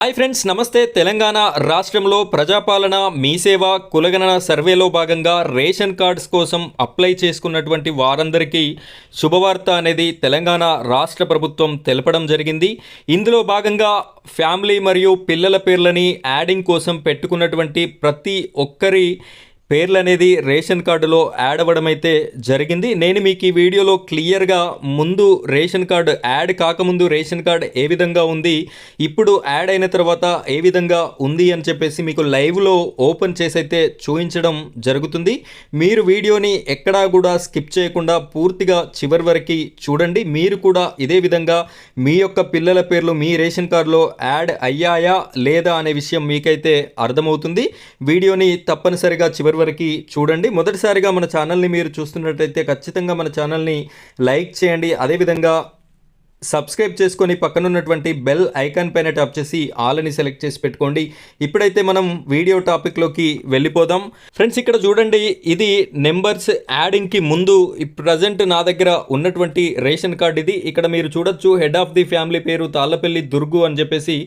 Hi friends, నమస్తే. తెలంగాణ రాష్ట్రంలో ప్రజాపాలన మీ సేవ కులగణన సర్వేలో భాగంగా రేషన్ కార్డ్స్ కోసం అప్లై చేసుకున్నటువంటి వారందరికీ శుభవార్త అనేది తెలంగాణ రాష్ట్ర ప్రభుత్వం తెలపడం జరిగింది. ఇందులో భాగంగా ఫ్యామిలీ మరియు పిల్లల పేర్లని యాడింగ్ కోసం పెట్టుకున్నటువంటి ప్రతి ఒక్కరి పేర్లు అనేది రేషన్ కార్డులో యాడ్ అవ్వడం అయితే జరిగింది. నేను మీకు ఈ వీడియోలో క్లియర్గా ముందు రేషన్ కార్డు యాడ్ కాకముందు రేషన్ కార్డు ఏ విధంగా ఉంది, ఇప్పుడు యాడ్ అయిన తర్వాత ఏ విధంగా ఉంది అని చెప్పేసి మీకు లైవ్లో ఓపెన్ చేసి అయితే చూపించడం జరుగుతుంది. మీరు వీడియోని ఎక్కడా కూడా స్కిప్ చేయకుండా పూర్తిగా చివరి వరకు చూడండి. మీరు కూడా ఇదే విధంగా మీ యొక్క పిల్లల పేర్లు మీ రేషన్ కార్డులో యాడ్ అయ్యాయా లేదా అనే విషయం మీకైతే అర్థమవుతుంది. వీడియోని తప్పనిసరిగా చివరి వరకు చూడండి. మొదటిసారిగా మన ఛానల్ని మీరు చూస్తున్నట్టయితే ఖచ్చితంగా మన ఛానల్ని లైక్ చేయండి. అదేవిధంగా సబ్స్క్రైబ్ చేసుకొని పక్కనున్నటువంటి బెల్ ఐకాన్ పైన ట్యాప్ చేసి ఆల్ అని సెలెక్ట్ చేసి పెట్టుకోండి. ఇప్పుడైతే మనం వీడియో టాపిక్లోకి వెళ్ళిపోదాం. ఫ్రెండ్స్, ఇక్కడ చూడండి, ఇది నెంబర్స్ యాడింగ్కి ముందు ప్రజెంట్ నా దగ్గర ఉన్నటువంటి రేషన్ కార్డ్ ఇది. ఇక్కడ మీరు చూడొచ్చు, హెడ్ ఆఫ్ ది ఫ్యామిలీ పేరు తాళ్ళపల్లి దుర్గు అని చెప్పేసి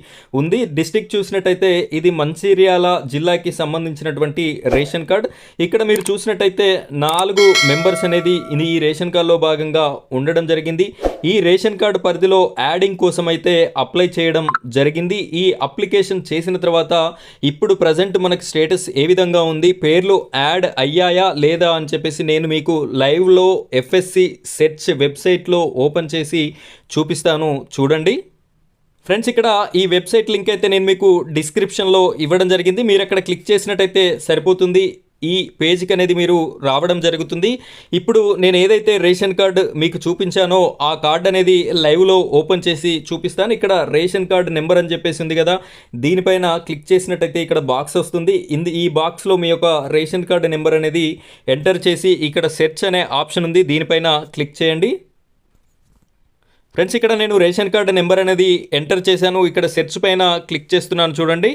ఉంది. డిస్ట్రిక్ట్ చూసినట్టయితే ఇది మంచిర్యాల జిల్లాకి సంబంధించినటువంటి రేషన్ కార్డ్. ఇక్కడ మీరు చూసినట్టయితే 4 మెంబర్స్ అనేది ఈ రేషన్ కార్డులో భాగంగా ఉండడం జరిగింది. ఈ రేషన్ కార్డు పరిధిలో యాడింగ్ కోసం అయితే అప్లై చేయడం జరిగింది. ఈ అప్లికేషన్ చేసిన తర్వాత ఇప్పుడు ప్రజెంట్ మనకి స్టేటస్ ఏ విధంగా ఉంది, పేర్లు యాడ్ అయ్యాయా లేదా అని చెప్పేసి నేను మీకు లైవ్లో ఎఫ్ఎస్సి సెర్చ్ వెబ్సైట్లో ఓపెన్ చేసి చూపిస్తాను. చూడండి ఫ్రెండ్స్, ఇక్కడ ఈ వెబ్సైట్ లింక్ అయితే నేను మీకు డిస్క్రిప్షన్లో ఇవ్వడం జరిగింది. మీరు అక్కడ క్లిక్ చేసినట్టయితే సరిపోతుంది. ఈ పేజ్కి అనేది మీరు రావడం జరుగుతుంది. ఇప్పుడు నేను ఏదైతే రేషన్ కార్డు మీకు చూపించానో ఆ కార్డు అనేది లైవ్లో ఓపెన్ చేసి చూపిస్తాను. ఇక్కడ రేషన్ కార్డు నెంబర్ అని చెప్పేసి ఉంది కదా, దీనిపైన క్లిక్ చేసినట్టయితే ఇక్కడ బాక్స్ వస్తుంది. ఈ బాక్స్లో మీ యొక్క రేషన్ కార్డు నెంబర్ అనేది ఎంటర్ చేసి ఇక్కడ సెర్చ్ అనే ఆప్షన్ ఉంది, దీనిపైన క్లిక్ చేయండి. ఫ్రెండ్స్, ఇక్కడ నేను రేషన్ కార్డు నెంబర్ అనేది ఎంటర్ చేశాను. ఇక్కడ సెర్చ్ పైన క్లిక్ చేస్తున్నాను. చూడండి,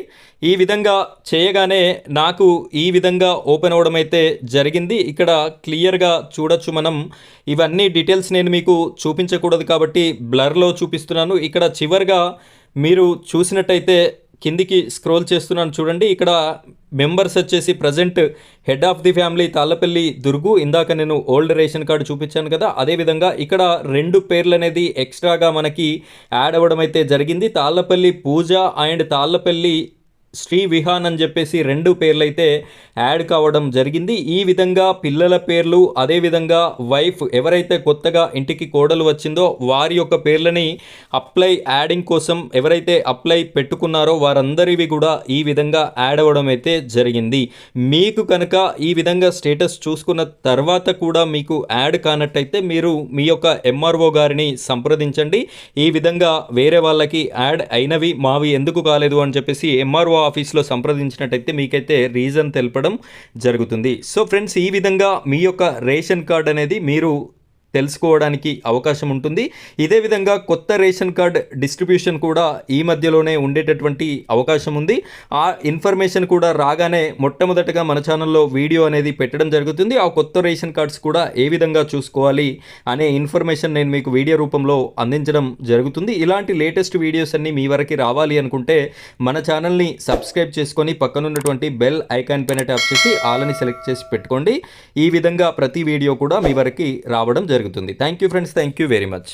ఈ విధంగా చేయగానే నాకు ఈ విధంగా ఓపెన్ అవ్వడం అయితే జరిగింది. ఇక్కడ క్లియర్గా చూడొచ్చు మనం. ఇవన్నీ డీటెయిల్స్ నేను మీకు చూపించకూడదు కాబట్టి బ్లర్లో చూపిస్తున్నాను. ఇక్కడ చివరిగా మీరు చూసినట్టయితే కిందికి స్క్రోల్ చేస్తున్నాను. చూడండి, ఇక్కడ మెంబర్స్ వచ్చేసి present head of the family Tallapalli Durgu. ఇందాక నేను ఓల్డ్ రేషన్ కార్డు చూపించాను కదా, అదేవిధంగా ఇక్కడ 2 పేర్లు అనేది ఎక్స్ట్రాగా మనకి యాడ్ అవ్వడం అయితే జరిగింది. తాళ్ళపల్లి పూజ అండ్ తాళ్ళపల్లి శ్రీ విహాన్ అని చెప్పేసి 2 పేర్లు అయితే యాడ్ కావడం జరిగింది. ఈ విధంగా పిల్లల పేర్లు, అదేవిధంగా వైఫ్ ఎవరైతే కొత్తగా ఇంటికి కోడలు వచ్చిందో వారి యొక్క పేర్లని అప్లై యాడింగ్ కోసం ఎవరైతే అప్లై పెట్టుకున్నారో వారందరివి కూడా ఈ విధంగా యాడ్ అవ్వడం అయితే జరిగింది. మీకు కనుక ఈ విధంగా స్టేటస్ చూసుకున్న తర్వాత కూడా మీకు యాడ్ కానట్టయితే మీరు మీ యొక్క ఎంఆర్ఓ గారిని సంప్రదించండి. ఈ విధంగా వేరే వాళ్ళకి యాడ్ అయినవి మావి ఎందుకు కాలేదు అని చెప్పేసి ఎంఆర్ఓ ఆఫీస్లో సంప్రదించినట్టయితే మీకైతే రీజన్ తెలపడం జరుగుతుంది. సో ఫ్రెండ్స్, ఈ విధంగా మీ యొక్క రేషన్ కార్డ్ అనేది మీరు తెలుసుకోవడానికి అవకాశం ఉంటుంది. ఇదే విధంగా కొత్త రేషన్ కార్డ్ డిస్ట్రిబ్యూషన్ కూడా ఈ మధ్యలోనే ఉండేటటువంటి అవకాశం ఉంది. ఆ ఇన్ఫర్మేషన్ కూడా రాగానే మొట్టమొదటగా మన ఛానల్లో వీడియో అనేది పెట్టడం జరుగుతుంది. ఆ కొత్త రేషన్ కార్డ్స్ కూడా ఏ విధంగా చూసుకోవాలి అనే ఇన్ఫర్మేషన్ నేను మీకు వీడియో రూపంలో అందించడం జరుగుతుంది. ఇలాంటి లేటెస్ట్ వీడియోస్ అన్నీ మీ వరకు రావాలి అనుకుంటే మన ఛానల్ని సబ్స్క్రైబ్ చేసుకొని పక్కనున్నటువంటి బెల్ ఐకాన్ పైన ట్యాప్ చేసి ఆల్ అని సెలెక్ట్ చేసి పెట్టుకోండి. ఈ విధంగా ప్రతి వీడియో కూడా మీ వరకు రావడం జరుగుతుంది. Thank you friends, thank you very much.